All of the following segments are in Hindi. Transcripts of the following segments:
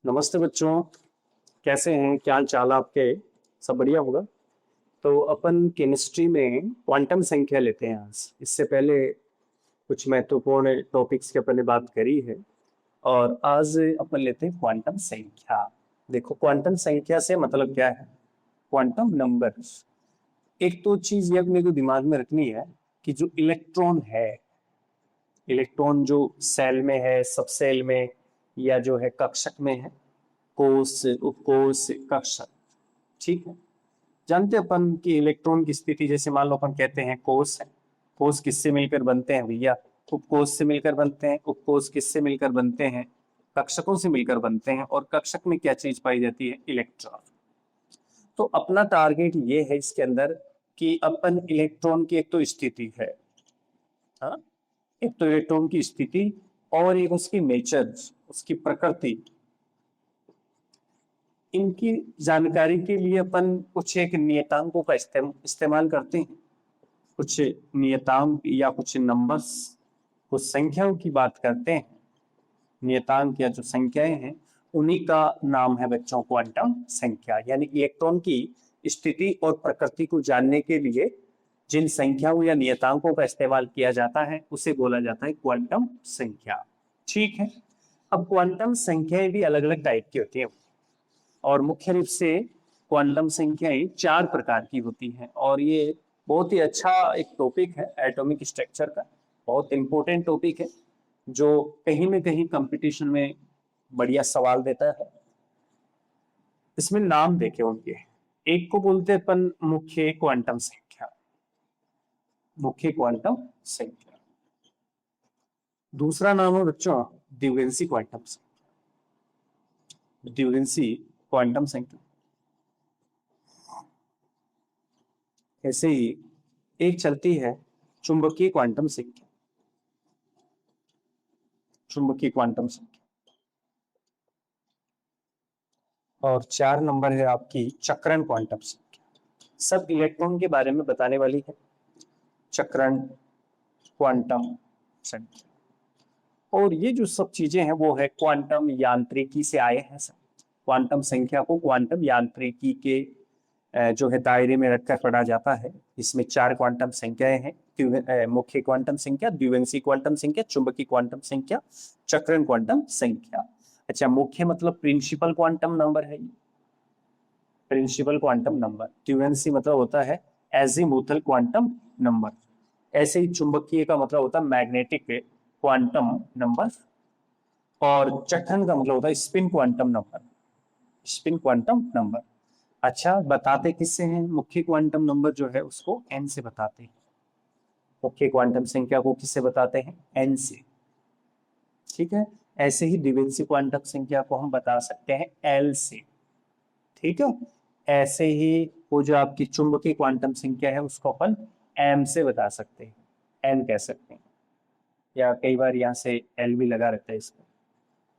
नमस्ते बच्चों। कैसे हैं? क्या हाल चाल आपके? सब बढ़िया होगा। तो अपन केमिस्ट्री में क्वांटम संख्या लेते हैं आज। इससे पहले कुछ महत्वपूर्ण टॉपिक्स की अपन ने बात करी है और आज अपन लेते हैं क्वांटम संख्या। देखो, क्वांटम संख्या से मतलब क्या है? Quantum number. एक तो चीज ये मेरे को दिमाग में रखनी है कि जो इलेक्ट्रॉन है, इलेक्ट्रॉन जो सेल में है, सब सेल में या जो है कक्षक में है, कोश, उपकोश, कक्षक। ठीक है। जानते हैं अपन कि इलेक्ट्रॉन की स्थिति, जैसे मान लो अपन कहते हैं कोश है। कोश किससे मिलकर बनते हैं भैया? उपकोश से मिलकर बनते हैं। उपकोश किससे मिलकर बनते हैं? कक्षकों से मिलकर बनते हैं। और कक्षक में क्या चीज पाई जाती है? इलेक्ट्रॉन। तो अपना टारगेट ये है इसके अंदर कि अपन इलेक्ट्रॉन की एक तो स्थिति है, हाँ, एक तो इलेक्ट्रॉन की स्थिति और एक उसकी नेचर, उसकी प्रकृति, इनकी जानकारी के लिए अपन कुछ एक नियतांकों का इस्तेमाल करते हैं। कुछ नियतांक या कुछ नंबर्स, कुछ संख्याओं की बात करते हैं। नियतांक या जो संख्याएं हैं उन्हीं का नाम है बच्चों क्वांटम संख्या। यानी इलेक्ट्रॉन की स्थिति और प्रकृति को जानने के लिए जिन संख्याओं या नियतांकों का इस्तेमाल किया जाता है उसे बोला जाता है क्वांटम संख्या। ठीक है। अब क्वांटम संख्याएं भी अलग अलग टाइप की होती हैं और मुख्य रूप से क्वांटम संख्याएं 4 प्रकार की होती हैं। और ये बहुत ही अच्छा एक टॉपिक है एटॉमिक स्ट्रक्चर का। बहुत इंपॉर्टेंट टॉपिक है जो कहीं न कहीं कंपटीशन में बढ़िया सवाल देता है। इसमें नाम देखे उनके, एक को बोलते हैं अपन मुख्य क्वांटम संख्या, मुख्य क्वांटम संख्या। दूसरा नाम है बच्चों द्विवेंशी क्वांटम संख्या, द्विवेंशी क्वांटम संख्या। ऐसे ही एक चलती है चुंबकीय क्वांटम संख्या, चुंबकीय क्वांटम संख्या। और 4 नंबर है आपकी चक्रण क्वांटम संख्या। सब इलेक्ट्रॉन के बारे में बताने वाली है चक्रण क्वांटम संख्या। और ये जो सब चीजें हैं वो है क्वांटम यांत्रिकी से आए हैं सब। क्वांटम संख्या को क्वांटम यांत्रिकी के जो है दायरे में रखकर पढ़ा जाता है। इसमें 4 क्वांटम संख्याएं हैं, मुख्य क्वांटम संख्या, द्विवेंशी क्वांटम संख्या, चुंबकीय क्वांटम संख्या, चक्रण क्वांटम संख्या। अच्छा, मुख्य मतलब प्रिंसिपल क्वांटम नंबर है ये, प्रिंसिपल क्वांटम नंबर। द्विवेंशी मतलब होता है एजीमुथल क्वांटम नंबर। ऐसे ही चुंबकीय का मतलब होता है मैग्नेटिक क्वांटम नंबर। और चक्रण का मतलब होता है spin quantum number, spin quantum number. अच्छा, बताते किससे हैं? मुख्य क्वांटम नंबर जो है उसको एन से बताते हैं। मुख्य क्वांटम संख्या को किससे बताते हैं? एन से। ठीक है। ऐसे ही द्विवेंशी क्वांटम संख्या को हम बता सकते हैं एल से। ठीक है। ऐसे ही वो जो आपकी चुंबकीय क्वांटम संख्या है उसको अपन एम से बता सकते हैं, एन कह सकते हैं, या कई बार यहाँ से एल भी लगा रहता है इसको,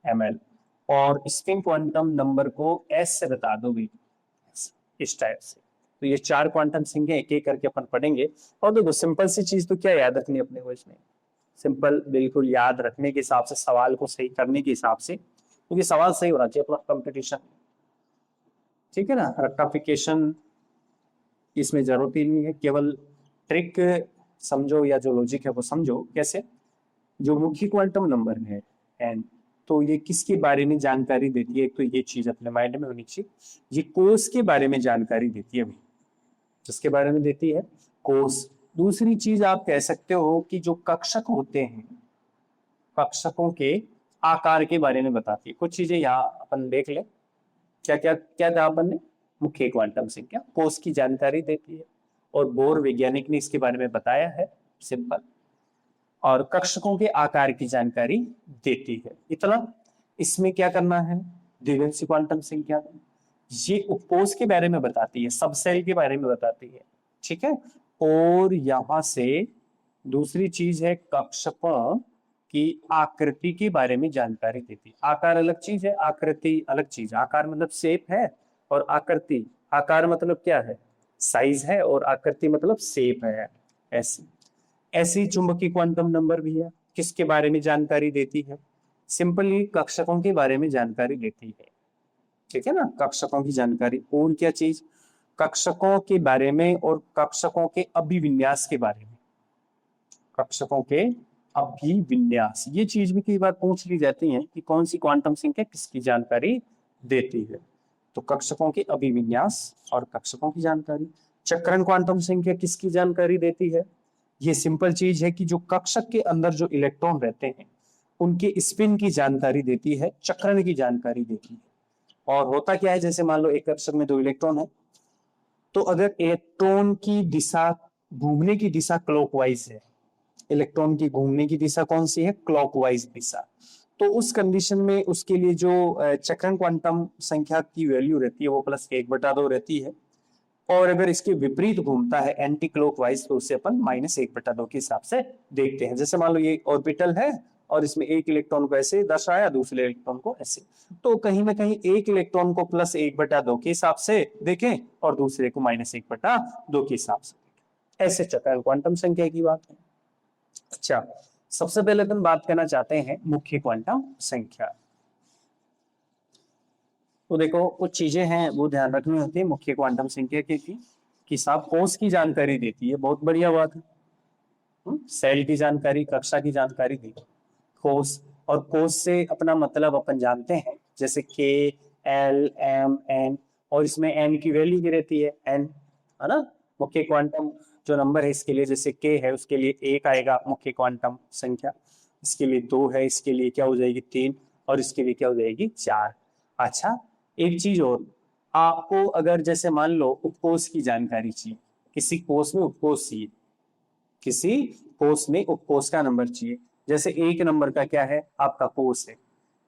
एम एल। और स्पिन क्वांटम नंबर को एस से बता दो भी, इस टाइप से। तो ये 4 क्वांटम संख्या एक एक करके अपन पढ़ेंगे। और देखो, सिंपल सी चीज तो क्या याद रखनी अपने को इसमें? सिंपल बिल्कुल याद रखने के हिसाब से, सवाल को सही करने के हिसाब से, क्योंकि सवाल सही होना चाहिए अपना कंपटीशन। ठीक है ना? रेक्टिफिकेशन इसमें जरूरत ही नहीं है, केवल ट्रिक समझो या जो लॉजिक है वो समझो। कैसे? जो मुख्य क्वांटम नंबर है एन, तो ये किसके बारे में जानकारी देती है? एक तो ये चीज अपने माइंड में होनी चाहिए, ये कोष के बारे में जानकारी देती है। अभी जिसके बारे में देती है कोष। दूसरी चीज आप कह सकते हो कि जो कक्षक होते हैं, कक्षकों के आकार के बारे में बताती है। कुछ चीजें यहाँ अपन देख ले, क्या क्या क्या था अपन ने? मुख्य क्वांटम संख्या, कोष की जानकारी देती है। और बोर वैज्ञानिक ने इसके बारे में बताया है, सिंपल। और कक्षकों के आकार की जानकारी देती है। इतना। इसमें क्या करना है? द्विवेंशी क्वांटम संख्या ये उपकोष के बारे में बताती है, सबसेल के बारे में बताती है। ठीक है। और यहां से दूसरी चीज है कक्षकों की आकृति के बारे में जानकारी देती है। आकार अलग चीज है, आकृति अलग चीज। आकार मतलब शेप है, और आकृति, आकार मतलब क्या है? साइज है, और आकृति मतलब शेप है। ऐसी ऐसी चुंबकीय क्वांटम नंबर भी है, किसके बारे में जानकारी देती है? सिंपली कक्षकों के बारे में जानकारी देती है, ठीक है ना, कक्षकों की जानकारी। और क्या चीज, कक्षकों के बारे में और कक्षकों के अभिविन्यास के बारे में, कक्षकों के अभिविन्यास, ये चीज भी कई बार पूछ ली जाती है कि कौन सी क्वांटम संख्या किसकी जानकारी देती है। तो कक्षकों के अभिविन्यास और कक्षकों की जानकारी। चक्रण क्वांटम संख्या किसकी जानकारी देती है? ये सिंपल चीज है कि जो कक्षक के अंदर जो इलेक्ट्रॉन रहते हैं उनके स्पिन की जानकारी देती है, चक्रण की जानकारी देती है। और होता क्या है, जैसे मान लो एक कक्षक में 2 इलेक्ट्रॉन है, तो अगर इलेक्ट्रॉन की दिशा, घूमने की दिशा क्लॉकवाइज है, इलेक्ट्रॉन की घूमने की दिशा कौन सी है? क्लॉकवाइज दिशा। तो उस कंडीशन में उसके लिए जो चक्रण क्वांटम संख्या की वैल्यू रहती है वो +1/2 रहती है। और अगर इसके विपरीत घूमता है एंटी क्लॉकवाइज तो उसे अपन -1/2 के हिसाब से देखते हैं। जैसे मान लो ये ऑर्बिटल है और इसमें एक इलेक्ट्रॉन को ऐसे दर्शाया, दूसरे इलेक्ट्रॉन को ऐसे, तो कहीं ना कहीं एक इलेक्ट्रॉन को +1/2 के हिसाब से देखें और दूसरे को -1/2 के हिसाब से देखें। ऐसे चक्रण क्वांटम संख्या की बात है। अच्छा, सबसे पहले हम बात करना चाहते हैं मुख्य क्वांटम संख्या। तो देखो कुछ चीजें हैं वो ध्यान रखनी होती है मुख्य क्वांटम संख्या की कि साहब कोस की जानकारी देती है, बहुत बढ़िया बात है। सेल की जानकारी, कक्षा की जानकारी दी, कोस। और कोस से अपना मतलब अपन जानते हैं, जैसे के, एल, एम, एन, और इसमें एन की वैल्यू की रहती है, एन, है ना। मुख्य क्वांटम जो नंबर है इसके लिए, जैसे के है उसके लिए 1 आएगा मुख्य क्वांटम संख्या, इसके लिए 2 है, इसके लिए क्या हो जाएगी 3, और इसके लिए क्या हो जाएगी 4। अच्छा, एक चीज और, आपको अगर जैसे मान लो उपकोष की जानकारी चाहिए, किसी कोष में उपकोष चाहिए, किसी कोष में उपकोष का नंबर चाहिए, जैसे 1 नंबर का क्या है आपका कोष है,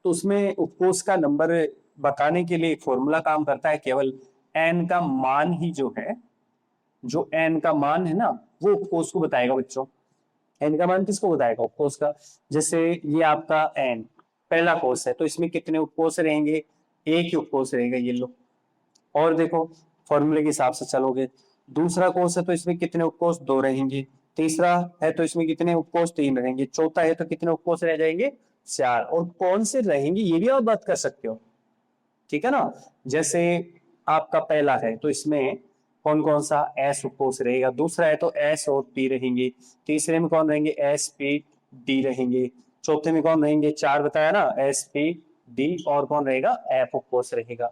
तो उसमें उपकोष का नंबर बताने के लिए एक फॉर्मूला काम करता है, केवल एन का मान ही जो है, जो एन का मान है ना वो उपकोष को बताएगा बच्चों। एन का मान किसको बताएगा? उपकोष का। जैसे ये आपका एन पहला कोष है तो इसमें कितने उपकोष रहेंगे? एक ही उपकोष रहेगा, ये लो। और देखो फॉर्मूले के हिसाब से चलोगे, दूसरा कोष है तो इसमें कितने उपकोष? 2 रहेंगे। तीसरा है तो इसमें कितने उपकोष? 3 रहेंगे। चौथा है तो कितने उपकोष रह जाएंगे? 4। और कौन से रहेंगे ये भी आप बात कर सकते हो, ठीक है ना। जैसे आपका पहला है तो इसमें कौन कौन सा? एस उपकोष रहेगा। दूसरा है तो एस और पी रहेंगे। तीसरे में कौन रहेंगे? एस, पी, डी रहेंगे। चौथे में कौन रहेंगे? 4 बताया ना, एस, पी, डी, और कौन रहेगा? एफ उपकोष रहेगा।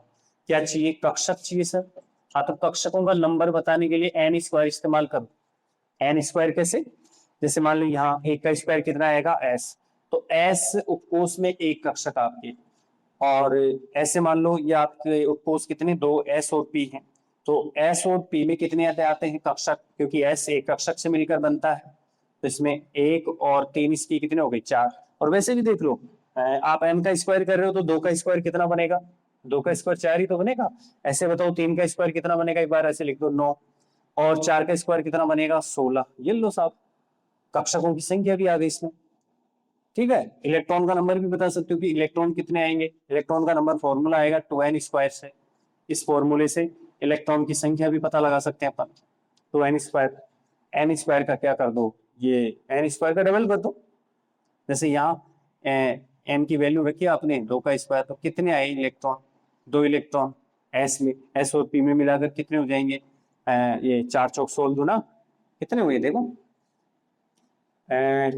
क्या चाहिए? कक्षक चाहिए सर। हाँ, तो कक्षकों का नंबर बताने के लिए एन स्क्वायर इस्तेमाल करो। एन स्क्वायर कैसे? जैसे मान लो यहाँ एक का स्क्वायर कितना आएगा? एस, तो एस उपकोष में एक कक्षक आपके। और ऐसे मान लो ये आपके उपकोष कितने? 2, एस और पी हैं, तो एस और पी में कितने आते हैं कक्षक? क्योंकि एस एक कक्षक से मिलकर बनता है, तो इसमें 1 और 3 इसकी कितने हो गए? 4। और वैसे भी देख लो, आप एन का स्क्वायर कर रहे हो तो 2 का स्क्वायर कितना बनेगा? 2 का स्क्वायर 4 ही तो बनेगा। ऐसे बताओ 3 का स्क्वायर कितना बनेगा? एक बार ऐसे लिख दो 9, और 4 का स्क्वायर कितना बनेगा? 16। ये लो साहब, कक्षकों की संख्या भी आ गई इसमें, ठीक है। इलेक्ट्रॉन का नंबर भी बता सकते हो कि इलेक्ट्रॉन कितने आएंगे। इलेक्ट्रॉन का नंबर फॉर्मूला आएगा 2n स्क्वायर से, इस फॉर्मूले से इलेक्ट्रॉन की संख्या भी पता लगा सकते हैं अपन। 2n स्क्वायर, n स्क्वायर का क्या कर दो? ये n स्क्वायर का डबल कर दो। जैसे यहाँ n की वैल्यू रखी आपने 2 का स्क्वायर, तो कितने आए इलेक्ट्रॉन? 2 इलेक्ट्रॉन। s में, s और p में मिलाकर कितने हो जाएंगे? ये 4 चौक 16 ना, कितने हुए देखो,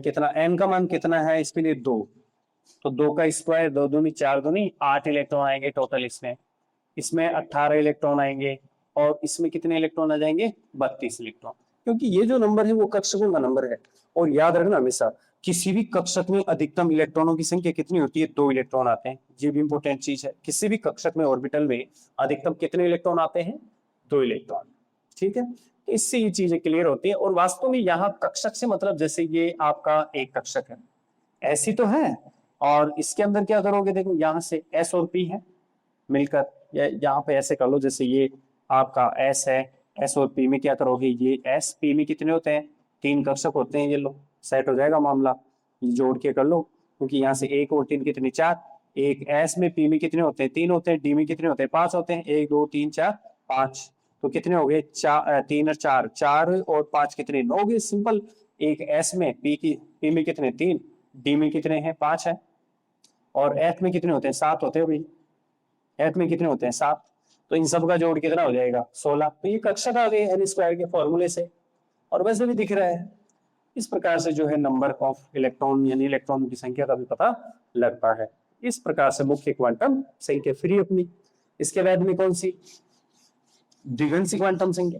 कितना n का मान कितना है इसके लिए? 2, तो 2 का स्क्वायर 2 दूनी 4 दूनी 8 इलेक्ट्रॉन आएंगे टोटल। इसमें इसमें 18 इलेक्ट्रॉन आएंगे, और इसमें कितने इलेक्ट्रॉन आ जाएंगे? 32 इलेक्ट्रॉन। क्योंकि ये जो नंबर है वो कक्षकों का नंबर है। और याद रखना हमेशा, किसी भी कक्षक में अधिकतम इलेक्ट्रॉनों की संख्या कितनी होती है? 2 इलेक्ट्रॉन आते हैं। ये भी इंपॉर्टेंट चीज है, किसी भी कक्षक में ऑर्बिटल में अधिकतम कितने इलेक्ट्रॉन आते हैं? 2 इलेक्ट्रॉन, ठीक है। इससे ये चीजें क्लियर होती है। और वास्तव में यहाँ कक्षक से मतलब, जैसे ये आपका एक कक्षक है ऐसी तो है, और इसके अंदर क्या करोगे? देखो यहाँ से एस और पी है मिलकर, या यहाँ पे ऐसे कर लो, जैसे ये आपका एस है, एस और पी में क्या करोगे? ये एस, पी में कितने होते हैं? 3 कक्षक होते हैं। ये लो सेट हो जाएगा मामला, ये जोड़ के कर लो, क्योंकि यहाँ से 1 और 3 कितने? 4। एक एस में, पी में कितने होते हैं? 3 होते हैं। डी में कितने होते हैं? 5 होते हैं। 1 2 3 4 5, तो कितने हो गए? 3 और 4, 4 और 5 कितने? 9 हो गए। सिंपल। एक एस में, पी में कितने? 3, डी में कितने हैं? 5 है। और एथ में कितने होते हैं? 7 होते हैं भाई। एथ में कितने होते हैं? 7। तो इन सब का जोड़ कितना हो जाएगा? 16। तो ये कक्षक आ गए एन स्क्वायर के फॉर्मूले से, और वैसे भी दिख रहा है। इस प्रकार से जो है नंबर ऑफ इलेक्ट्रॉन यानी इलेक्ट्रॉन की संख्या का भी पता लगता है। इस प्रकार से मुख्य क्वांटम संख्या फ्री अपनी। इसके बाद में कौन सी? द्विघांसी क्वांटम संख्या।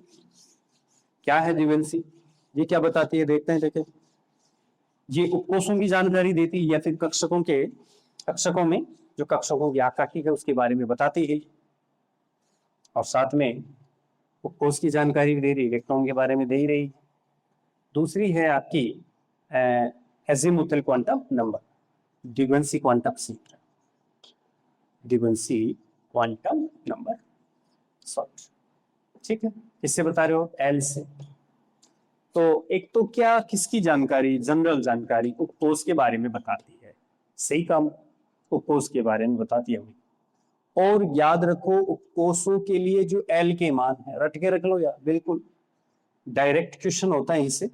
क्या है द्विघांसी? ये क्या बताती है? देखते हैं। देखें, ये उपकोषों की जानकारी देती है या फिर कक्षकों में जो कक्षकों की आकृति है उसके बारे में बताती है, और साथ में उपकोष की जानकारी भी दे रही है, इलेक्ट्रॉन के बारे में दे ही रही है। दूसरी है आपकी एजीमुथल क्वांटम नंबर, द्विघांसी क्वांटम संख्या, द्विघांसी क्वांटम नंबर शॉर्ट। ठीक है, किससे बता रहे हो? एल से। तो एक तो क्या, किसकी जानकारी? जनरल जानकारी उपकोष के बारे में बताती है। सही काम, उपकोष के बारे में बताती है। और याद रखो उपकोषों के लिए जो एल के मान है, रट के रख लो यार, बिल्कुल डायरेक्ट क्वेश्चन होता है इससे।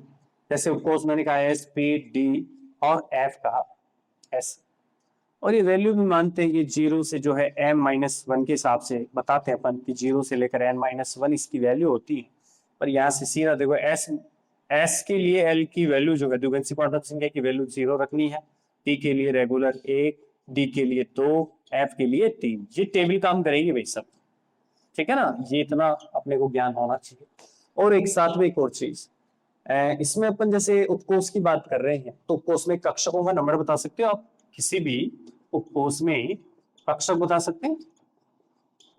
जैसे उपकोष मैंने कहा एस, पी, डी और एफ कहा एस, और ये वैल्यू भी मानते हैं कि 0 से जो है m-1 के हिसाब से बताते हैं अपन कि 0 से लेकर n-1 इसकी वैल्यू होती है। पर यहाँ से सीधा देखो एस के लिए एल की वैल्यू जो है द्विघांसी क्वांटम संख्या की वैल्यू 0 रखनी है, टी के लिए रेगुलर 1, डी के लिए 2, एफ के लिए 3। ये टेबल काम करेगी भाई सब। ठीक है ना, ये इतना अपने को ज्ञान होना चाहिए। और एक साथ में एक और चीज, इसमें अपन जैसे उपकोष की बात कर रहे हैं तो उपकोष में कक्षकों का नंबर बता सकते हो आप? किसी भी उपकोष में कक्षक बता सकते हैं?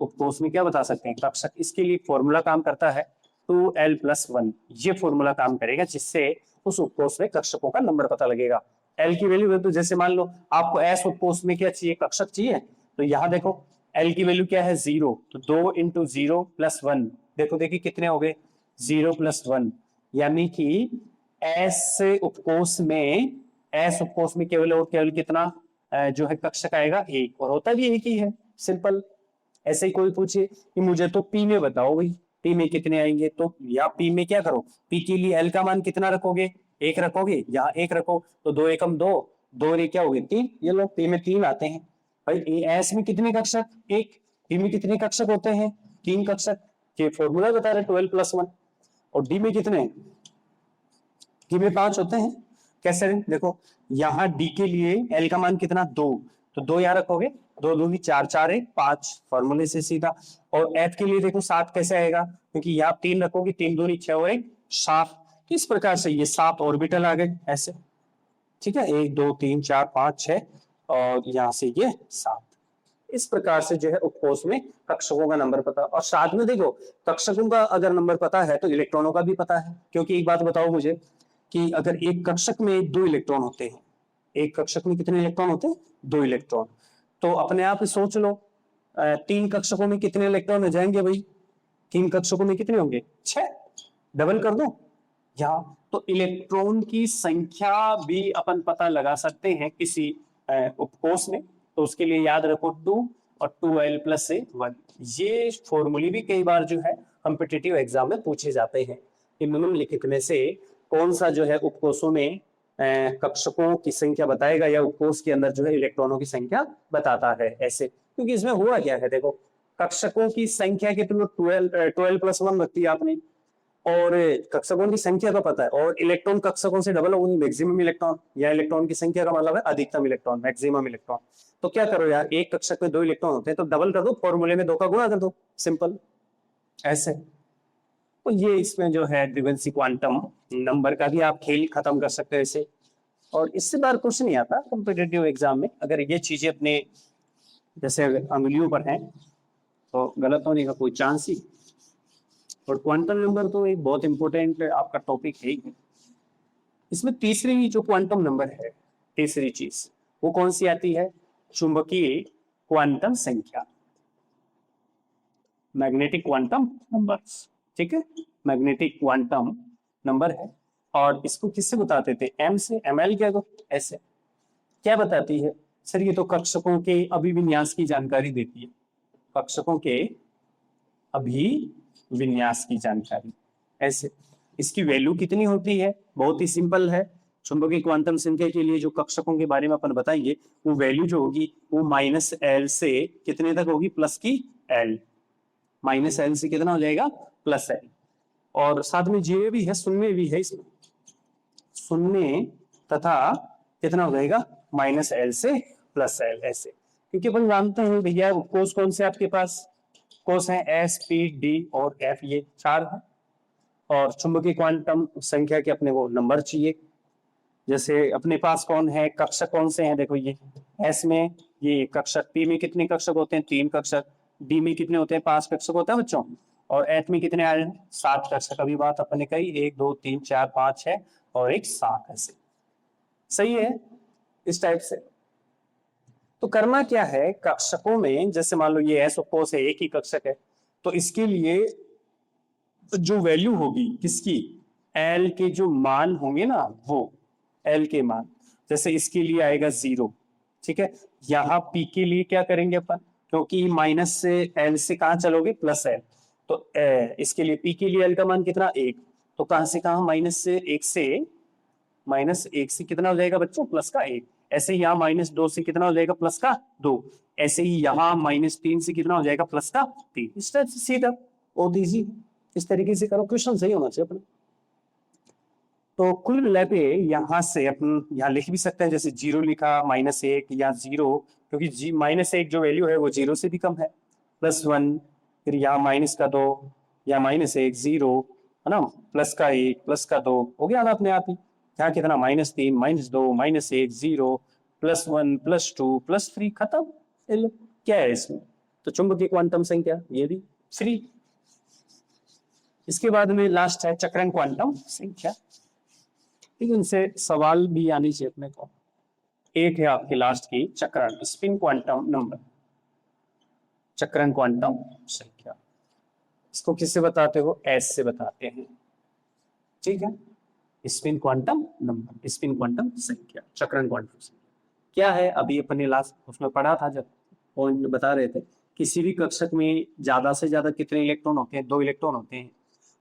उपकोष में क्या बता सकते हैं? कक्षक। इसके लिए फॉर्मूला काम करता है 2l+1। ये फॉर्मूला काम करेगा जिससे उस उपकोष में कक्षकों का नंबर पता लगेगा। एल की वैल्यू, तो जैसे मान लो आपको एस उपकोष में क्या चाहिए? कक्षक चाहिए। तो यहाँ देखो एल की वैल्यू क्या है? 0। तो 2 × 0+1, देखिए कितने हो गए? 0+1। यानी कि एस उपकोष में केवल और केवल कितना जो है कक्षक आएगा? 1, और होता भी एक ही है। सिंपल। ऐसे ही कोई पूछे कि मुझे तो पी में बताओ भाई, पी में कितने आएंगे? तो या पी में क्या करो, पी के लिए एल का मान कितना रखोगे? 1 रखोगे, यहाँ 1 रखो, तो 2 एकम 2, 2 रे क्या हो गए? 3। ये लोग पी में 3 आते हैं भाई। एस में कितने कक्षक? 1। पी में कितने कक्षक होते हैं? 3 कक्षक। ये फॉर्मूला बता रहे 12+1। और डी में कितने? डी में 5 होते हैं। कैसे? देखो यहाँ डी के लिए एल का मान कितना? 2, तो 2 यहाँ रखोगे, 2 दूनी 4, 4 1 5, फॉर्मूले से सीधा। और एफ के लिए देखो 7 कैसे आएगा? क्योंकि यहाँ 3 रखोगे, 3 दूनी 6 और 1 7। इस प्रकार से ये 7 ऑर्बिटल आ गए ऐसे। ठीक है, 1 2 3 4 5 6, और यहाँ से ये 7। इस प्रकार से जो है उपकोष में कक्षकों का नंबर पता। और साथ में देखो कक्षकों का अगर नंबर पता है तो इलेक्ट्रॉनों का भी पता है। क्योंकि एक बात बताओ मुझे कि अगर एक कक्षक में 2 इलेक्ट्रॉन होते हैं, एक कक्षक में कितने इलेक्ट्रॉन होते हैं? 2 इलेक्ट्रॉन। तो अपने आप सोच लो 3 कक्षकों में कितने इलेक्ट्रॉन हो जाएंगे भाई? 3 कक्षकों में कितने होंगे? 6। डबल कर दो यहाँ। तो इलेक्ट्रॉन की संख्या भी अपन पता लगा सकते हैं किसी उपकोष में। तो उसके लिए याद रखो 2 और 2l+1। ये फॉर्मूले भी कई बार जो है कॉम्पिटिटिव एग्जाम में पूछे जाते हैं। निम्नलिखित में से कौन सा जो है उपकोषों में कक्षकों की संख्या बताएगा या उपकोष के अंदर जो है इलेक्ट्रॉनों की संख्या बताता है? ऐसे, क्योंकि इसमें हुआ क्या है, देखो कक्षकों की संख्या के तुम 12+1 रखती है आपने, और कक्षकों की संख्या का पता है, और इलेक्ट्रॉन कक्षकों से डबल होगी, मैक्सिमम इलेक्ट्रॉन, या इलेक्ट्रॉन की संख्या का मतलब है अधिकतम इलेक्ट्रॉन, मैक्सिमम इलेक्ट्रॉन। तो क्या करो यार, एक कक्षक में 2 इलेक्ट्रॉन होते हैं तो डबल कर दो, फॉर्मूले में 2 का गुणा कर दो, सिंपल ऐसे। तो ये इसमें जो है द्विघांसी क्वांटम नंबर का भी आप खेल खत्म कर सकते हो इसे। और इससे बार कुछ नहीं आता कॉम्पिटिटिव एग्जाम में, अगर ये चीजें अपने जैसे अंगुलियों पर हैं तो गलत होने का कोई चांस ही। और क्वांटम नंबर तो एक बहुत इंपॉर्टेंट आपका टॉपिक है ही। इसमें तीसरी जो क्वांटम नंबर है, तीसरी चीज वो कौन सी आती है? चुंबकीय क्वांटम संख्या, मैग्नेटिक क्वांटम नंबर। ठीक है, मैग्नेटिक क्वांटम नंबर है। और इसको किससे बताते थे? एम से। ml क्या को ऐसे क्या बताती है? सर ये तो कक्षकों के अभिविन्यास की जानकारी देती है, कक्षकों के अभिविन्यास की जानकारी ऐसे। इसकी वैल्यू कितनी होती है? बहुत ही सिंपल है, चुंबकीय क्वांटम संख्या के लिए जो कक्षकों के बारे में अपन बताएंगे, वो वैल्यू जो होगी वो -L से कितने तक होगी, प्लस की L, -L से कितना हो जाएगा, प्लस L। और साथ में ये भी है, शून्य भी है इसमें, शून्य तथा कितना हो जाएगा, -L से प्लस L, ऐसे। क्योंकि अपन जानते हैं भैया कोस कौन से आपके पास, कोस है S, P, D और F, ये 4 है। और चुंबकीय क्वांटम संख्या के अपने को नंबर चाहिए। जैसे अपने पास कौन है, कक्षक कौन से हैं, देखो ये S में ये कक्षक, P में कितने कक्षक होते हैं, 3 कक्षक, D में कितने होते हैं, 5 कक्षक होता है बच्चों, और F में कितने आए हैं, 7 कक्षक। अभी बात अपने कही 1 2 3 4 5 है और एक 7 ऐसे, सही है, इस टाइप से। तो करना क्या है, कक्षकों में जैसे मान लो ये S और है, एक ही कक्षक है, तो इसके लिए जो वैल्यू होगी किसकी, L के जो मान होंगे ना, वो L के मान, जैसे इसके लिए आएगा 0, ठीक है। यहाँ P के लिए क्या करेंगे अपन, क्योंकि माइनस से L से कहाँ चलोगे, प्लस L, तो इसके लिए P के लिए L का मान कितना, 1, तो कहां से कहां, -1 से कितना हो जाएगा बच्चों, प्लस का 1। ऐसे ही यहाँ -2 से कितना हो जाएगा, प्लस का 2। ऐसे ही यहाँ -3 से कितना हो जाएगा, प्लस का 3। इस टाइप से सीधा और इजी, इस तरीके से करो, क्वेश्चन सही होना चाहिए अपने। तो कुल मिला के यहाँ से अपन यहाँ लिख भी सकते हैं, जैसे 0 लिखा, -1 या 0, क्योंकि -1 जो वैल्यू है वो 0 से भी कम है, +1, फिर यहाँ -2 या -1 0, है ना, प्लस का 1 प्लस का 2 हो गया ना अपने आप ही। यहाँ कितना, -3 -2 -1 0 +1 +2 +3, खत्म। क्या है इसमें, तो चुंबकीय क्वांटम संख्या ये भी 3। इसके बाद में लास्ट है चक्रण क्वांटम संख्या, ठीक है, इनसे सवाल भी आनी चाहिए अपने को। एक है आपकी लास्ट की चक्रण स्पिन क्वांटम नंबर, चक्रण क्वांटम संख्या, इसको किससे बताते हो, S से बताते हैं, ठीक है। Spin quantum number, spin quantum संख्या, चक्रण क्वांटम संख्या क्या है, अभी अपने लास्ट उसमें पढ़ा था जब पॉइंट बता रहे थे, किसी भी कक्षक में ज्यादा से ज्यादा कितने इलेक्ट्रॉन होते हैं, 2 इलेक्ट्रॉन होते हैं,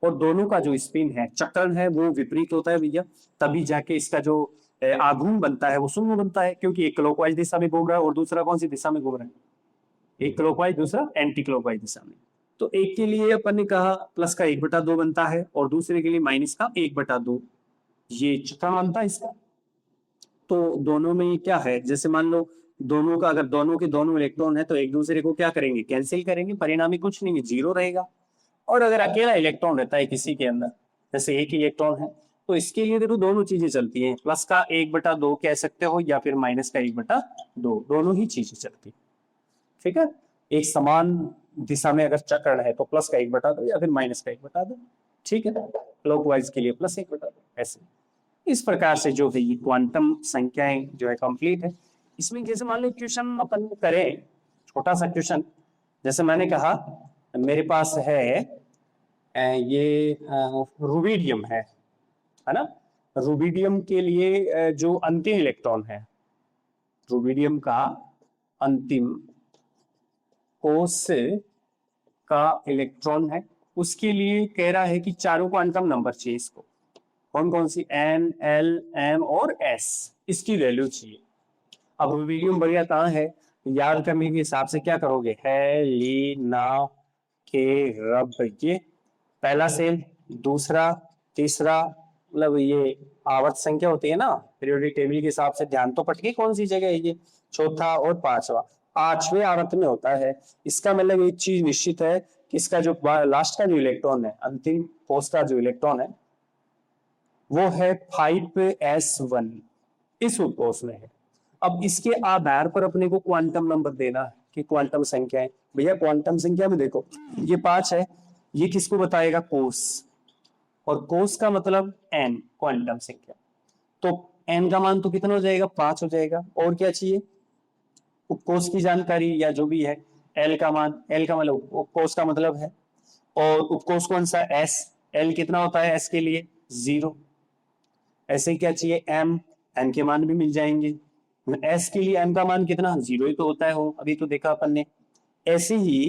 और दोनों का जो स्पिन है, चक्रण है, वो विपरीत होता है भैया, तभी जाके इसका जो आघूर्ण बनता है वो शून्य बनता है, क्योंकि एक क्लॉकवाइज दिशा में घूम रहा है और दूसरा कौन सी दिशा में घूम रहा है, एक क्लॉकवाइज दूसरा एंटी क्लॉकवाइज दिशा में। तो एक के लिए अपन ने कहा प्लस का 1/2 बनता है और दूसरे के लिए माइनस का 1/2, ये चक्रण बनता है इसका। तो दोनों में क्या है, जैसे मान लो दोनों का, अगर दोनों के दोनों इलेक्ट्रॉन है तो एक दूसरे को क्या करेंगे, कैंसिल करेंगे, परिणामी कुछ नहीं है, 0 रहेगा। और अगर अकेला इलेक्ट्रॉन रहता है किसी के अंदर, जैसे एक ही इलेक्ट्रॉन है, तो इसके लिए देखो दोनों चीजें चलती हैं, प्लस का 1/2 कह सकते हो या फिर माइनस का 1/2, दोनों ही चीजें चलती, ठीक है। एक समान दिशा में अगर चक्रण है तो प्लस का 1/2 या फिर माइनस का 1/2, ठीक है। क्लॉकवाइज के लिए प्लस 1/2, ऐसे। इस प्रकार से जो है ये क्वांटम संख्याएं जो है कंप्लीट है। इसमें जैसे मान लो क्वेश्चन अपन करें, छोटा सा क्वेश्चन, जैसे मैंने कहा मेरे पास है ये रुबिडियम है ना, रुबिडियम के लिए जो अंतिम इलेक्ट्रॉन है, रुबिडियम का अंतिम कोष का इलेक्ट्रॉन है, उसके लिए कह रहा है कि चारों क्वांटम नंबर चाहिए इसको, कौन कौन सी, N, L, M और S, इसकी वैल्यू चाहिए। अब रुबिडियम बढ़िया कहाँ है, याद करने के हिसाब से क्या करोगे, है ली ना के रब, ये पहला सेल, दूसरा, तीसरा, मतलब ये आवर्त संख्या होती है ना पीरियोडिक टेबल के हिसाब से, ध्यान तो पटके कौन सी जगह है ये, चौथा और पांचवा, 8वें आवर्त में होता है। इसका मतलब एक चीज निश्चित है कि इसका जो लास्ट का जो इलेक्ट्रॉन है, अंतिम कोष का जो इलेक्ट्रॉन है, वो है 5s1, इस कोष में है। अब इसके आधार पर अपने को क्वांटम नंबर देना है कि क्वांटम संख्या है भैया, क्वांटम संख्या में देखो ये 5 है, ये किसको बताएगा, कोष, और कोष का मतलब n, क्वांटम संख्या, तो n का मान तो कितना हो जाएगा, 5 हो जाएगा। और क्या चाहिए, उपकोष की जानकारी या जो भी है, L का मान, L का मतलब उपकोष का मतलब है, और उपकोष कौन सा, S, L कितना होता है S के लिए, 0। ऐसे ही क्या चाहिए, M, M के मान भी मिल जाएंगे, S के लिए M का मान कितना, 0 ही तो होता है, हो अभी तो देखा अपन ने। ऐसे ही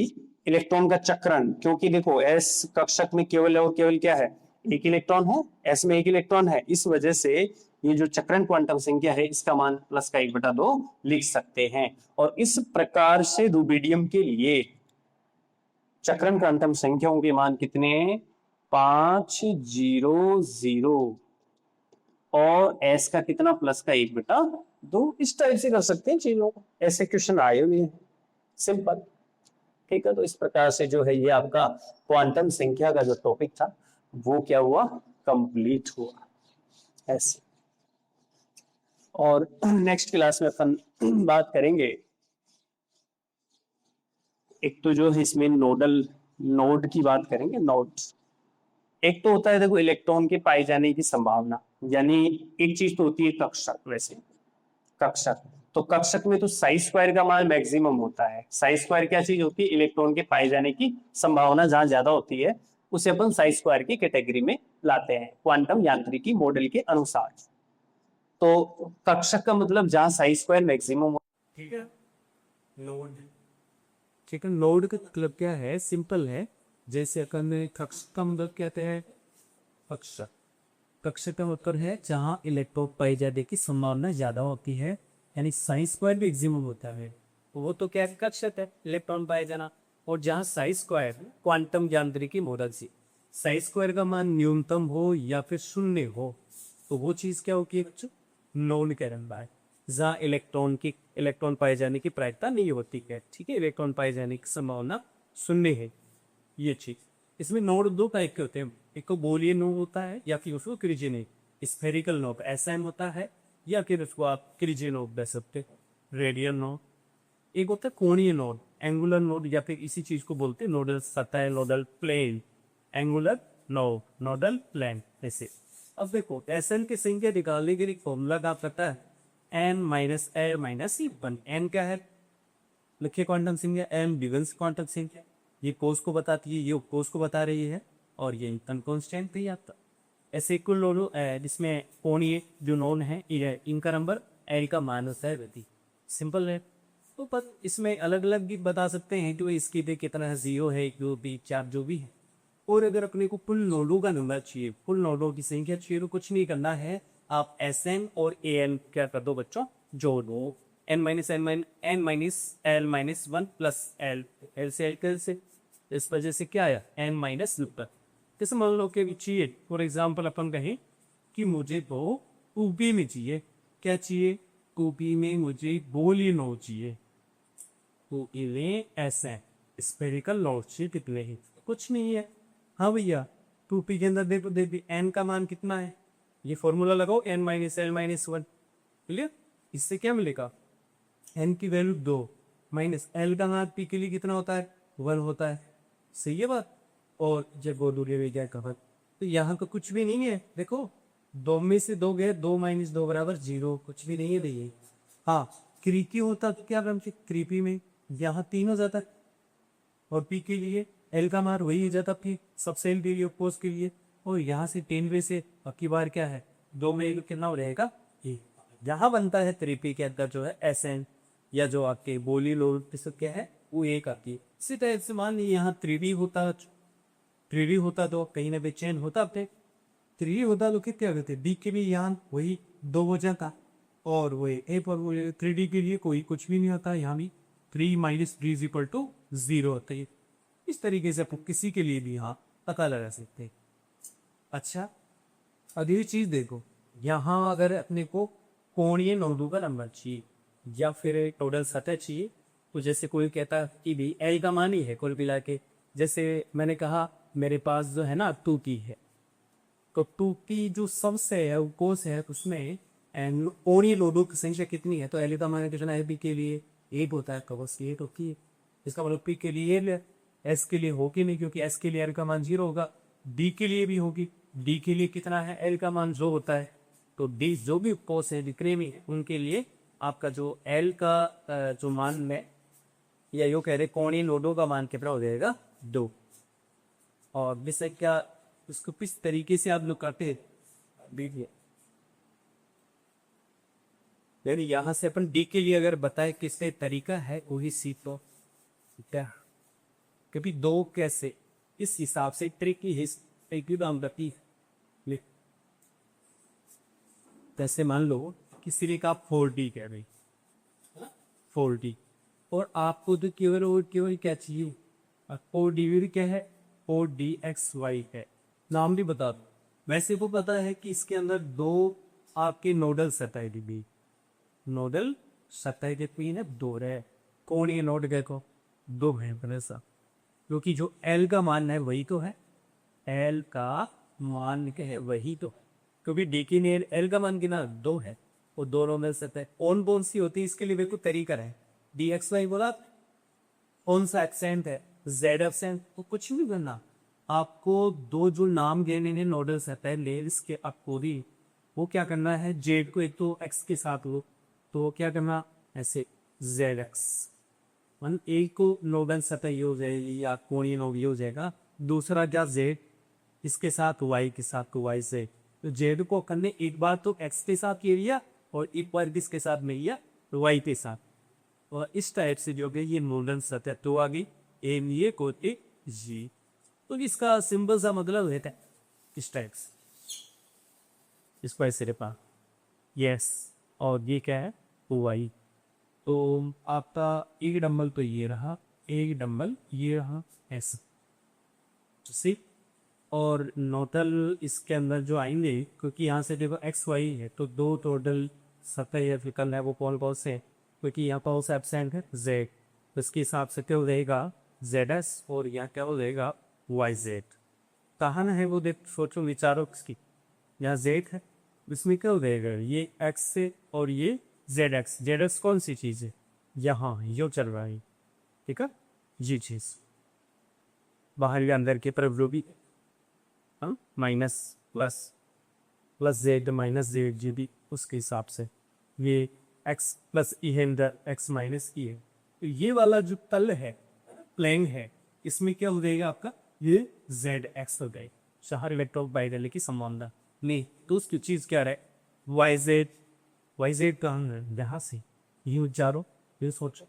इलेक्ट्रॉन का चक्रण, क्योंकि देखो S कक्षक में केवल और केवल क्या है, एक इलेक्ट्रॉन है, S में एक इलेक्ट्रॉन है, इस वजह से ये जो चक्रण क्वांटम संख्या है इसका मान प्लस का 1/2 लिख सकते हैं। और इस प्रकार से रूबिडियम के लिए चक्रण क्वांटम संख्याओं के मान कितने हैं? 500 और एस का कितना? प्लस का 1/2। इस टाइप से कर सकते हैं चीजों को, ऐसे क्वेश्चन आए हुए हैं, सिंपल। ठीक है, तो इस प्रकार से जो है ये आपका क्वांटम संख्या का जो टॉपिक था वो क्या हुआ? कंप्लीट हुआ ऐसे। और नेक्स्ट क्लास में अपन बात करेंगे, एक तो जो है इसमें नोड की बात करेंगे। नोड्स एक तो होता है, देखो, इलेक्ट्रॉन के पाए जाने की संभावना, यानी एक चीज तो होती है कक्षक। वैसे कक्षक, तो कक्षक में तो साई स्क्वायर का मान मैक्सिमम होता है। साई स्क्वायर क्या चीज होती है? इलेक्ट्रॉन के पाए जाने की संभावना जहां ज्यादा होती है उसे अपन साई स्क्वायर की कैटेगरी में लाते हैं क्वांटम यांत्रिकी मॉडल के अनुसार। तो कक्षक का मतलब जहां साई स्क्वायर मैक्सिमम हो। ठीक है। नोड, ठीक है। नोड का मतलब क्या है? सिंपल है। जैसे अपन कक्ष का मतलब कहते हैं कक्ष। कक्ष का मतलब है जहां इलेक्ट्रॉन पाए जाने की संभावना ज्यादा होती है, यानी साई स्क्वायर भी मैक्सिमम होता है। तो वो तो क्या है? कक्ष है, इलेक्ट्रॉन पाए जाना। और जहां साई स्क्वायर क्वांटम यांत्रिकी मॉडल से साई स्क्वायर का मान न्यूनतम हो या फिर शून्य हो, तो वो चीज क्या होगी बच्चों? नॉन कैरन बाय, जहाँ इलेक्ट्रॉन पाए जाने की प्रायिकता नहीं होती है। ठीक है, इलेक्ट्रॉन पाए जाने की संभावना शून्य है, ये चीज। इसमें नोड दो टाइप के होते हैं, एक को बोलियन नोड होता है या फिर उसको क्रिजियन, स्फेरिकल नोड एसएन होता है, या फिर उसको आप क्रिजियन नोड कह सकते हैं, रेडियल नोड। एक होता है कोणीय नोड, एंगुलर नोड, या फिर इसी चीज को बोलते हैं नोडल सतह, nodal plane, angular node, nodal plane ऐसे। अब देखो एसएन की संख्या निकालने के लिए फॉर्मूला क्या पता है? N minus L minus E one. N क्या है? लिखिए क्वांटम संख्या। एम डिगन्स क्वांटम संख्या, ये कोस को बताती है, ये कोस को बता रही है, और ये इंटन कॉन्स्टेंट भी आता। ऐसे कुल नोड जिसमें कोणीय जो नोड है इनका नंबर एल का मान होता है गति। सिंपल है। तो पर इसमें अलग अलग भी बता सकते हैं कि इसकी पे कितना 0 है, जो भी चार जो भी है। और अगर अपने को कुल नोडों का नंबर चाहिए, कुल नोडों की संख्या चाहिए, तो कुछ नहीं करना है, आप एस एन और ए एन क्या कर दो बच्चों? जोड़ दो। N minus L minus one plus L, L से एल कैसे, इस वजह से क्या आया? N minus one. जैसे मान लो कि चाहिए, फॉर एग्जाम्पल अपन कहें कि मुझे तो ऊपी में चाहिए, क्या चाहिए? ऊपी में मुझे बोली नो चाहिए, तो इन्हें ऐसे स्पेरिकल नोट चाहिए। कितने ही? कुछ नहीं है। हाँ भैया, टू पी के अंदर देखो, देखिए एन का मान कितना है, ये फॉर्मूला लगाओ, N minus L minus one. Clear? इससे क्या मिलेगा? एन की वैल्यू 2 माइनस एल का मान पी के लिए कितना होता है? 1 होता है। सही है बात? और जब वो दूरी में गया कवर, तो यहाँ का कुछ भी नहीं है। देखो, 2 में से 2 गए, 2 माइनस 2 बराबर 0, कुछ भी नहीं है देखिए। हाँ, क्रीपी होता तो क्या करना चाहिए? क्रीपी में यहाँ 3 हो जाता, और पी के लिए एल का मान वही हो जाता फिर सबसे एल के लिए, पोज के लिए। और यहाँ से 10 में से अबकी बार क्या है? 2 में एक कितना रहेगा? ए। जहाँ बनता है त्रिपी के अंदर जो है एस एन, या जो आपके बोली लोग क्या है वो एक आती है। इसी तरह से मान लीजिए यहाँ 3D होता, 3D होता तो कहीं ना भी चेन होता, अपने 3D होता तो क्या करते? डी के भी यहाँ वही 2 हो जाता, और वो ए पर वो 3D के लिए कोई कुछ भी नहीं होता, यहाँ भी 3 माइनस 3 इज इक्वल टू 0 होता है। इस तरीके से आप किसी के लिए भी यहाँ पता लगा सकते हैं। अच्छा, अब ये चीज देखो, यहाँ अगर अपने को कोणीय नोडों का नंबर चाहिए या फिर टोटल सतह चाहिए, तो जैसे कोई कहता कि भी एल का मान ही है कुल मिला के। जैसे मैंने कहा मेरे पास जो है ना 2 की है, तो 2 की जो सबसे है वो कोस है, उसमें कोणीय नोडों की संख्या कितनी है? तो एल का मान कितना है? बी के लिए 8 होता है, कवस 8 होती है। इसका मतलब पी के लिए एस के लिए होगी नहीं, क्योंकि एस के लिए एल का मान 0 होगा। डी के लिए भी होगी, डी के लिए कितना है? एल का मान जो होता है। तो डी जो भी कोस है विक्रेमी है, उनके लिए आपका जो एल का जो मान में, या यो कह रहे कोणीय नोडों का मान कितना हो जाएगा? 2। और विषय क्या उसको किस तरीके से आप लोग करते हैं देखिए, यानी यहाँ से अपन डी के लिए अगर बताए किससे तरीका है वही सीख लो। क्या कभी 2 कैसे, इस हिसाब से ट्रिक की नाम रखी है। जैसे मान लो कि सिलिक आप 4D कह रही 4D, और आपको तो केवल और केवल क्या चाहिए, 4D क्या है, 4DXY है, नाम भी बता दो। वैसे को पता है कि इसके अंदर दो आपके नोडल सतह भी, नोडल सतह के तीन है, दो रहे कौन ये नोड देखो दो है अपने साथ, क्योंकि जो एल का मान है वही तो है, एल का मान क्या है वही तो, क्योंकि डी की नियर एल का मान कितना दो है, वो दोनों में सतह कौन सी होती है, इसके लिए मेरे को तरीका है, डी एक्स वाई बोला कौन सा एक्सेंट है, जेड एक्सेंट, तो कुछ भी करना आपको, दो जो नाम देने ने नोडल सतह ले इसके आपको भी वो क्या करना है, जेड को एक तो एक्स के साथ लो, तो क्या करना ऐसे जेड एक्स, वन एक को नोडल सतह ये हो जाएगी या कोणीय नोड ये हो जाएगा, दूसरा क्या जेड इसके साथ वाई के साथ तो वाई से, तो जेड को करने एक बार तो एक्स के साथ ये लिया और एक बार किसके साथ में लिया वाई के साथ, और इस टाइप से जो है ये नोडल सतह तो आ गई एम ये कोटे जी, तो इसका सिंपल सा मतलब रहता है इस टाइप से, इसको ऐसे रेपा यस, और ये क्या है वाई, तो आपका एक डंबल तो ये रहा, एक डंबल ये रहा ऐसा सी, और नोडल इसके अंदर जो आएंगे क्योंकि यहाँ से देखो एक्स वाई है तो दो टोटल सतह या विकल्प है वो कौन से हैं, क्योंकि यहाँ पर उस एब्सेंट है जेड, तो इसके हिसाब से क्या हो जाएगा जेड एस, और यहाँ क्या हो जाएगा वाई जेड, कहाँ है वो देख सोचो विचारो इसकी, यहाँ जेड है इसमें क्या हो जाएगा ये एक्स से, और ये जेड एक्स कौन सी चीज़ है यहाँ यो चल रहा है, ठीक है ये चीज़ बाहर या अंदर के तरफ जो भी minus plus plus Z minus Z जी भी उसके हिसाब से ये एक्स प्लस ई है अंदर एक्स माइनस ई है, तो ये वाला जो तल है प्लेन है इसमें क्या हो जाएगा आपका ये जेड एक्स हो गए, शहर इलेक्ट्रॉन बाइडल की संभावना नहीं, तो उसकी चीज़ क्या रहे वाई जेड कहाँ है यहाँ से ये उच्चारो ये सोचो,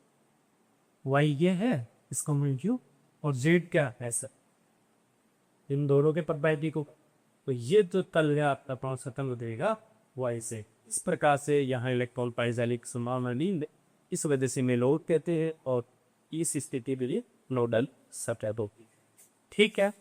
वाई ये है इसका मूल्य क्यों, और जेड क्या है सर इन दोनों के परपैटी को, तो ये जो तल है आपका प्रॉन्सतन हो देगा वाई से, इस प्रकार से यहाँ इलेक्ट्रॉन पाइजालिक संभावना नहीं, इस वजह से में लोड कहते हैं, और इस स्थिति के लिए नोडल सतह होती है, ठीक है।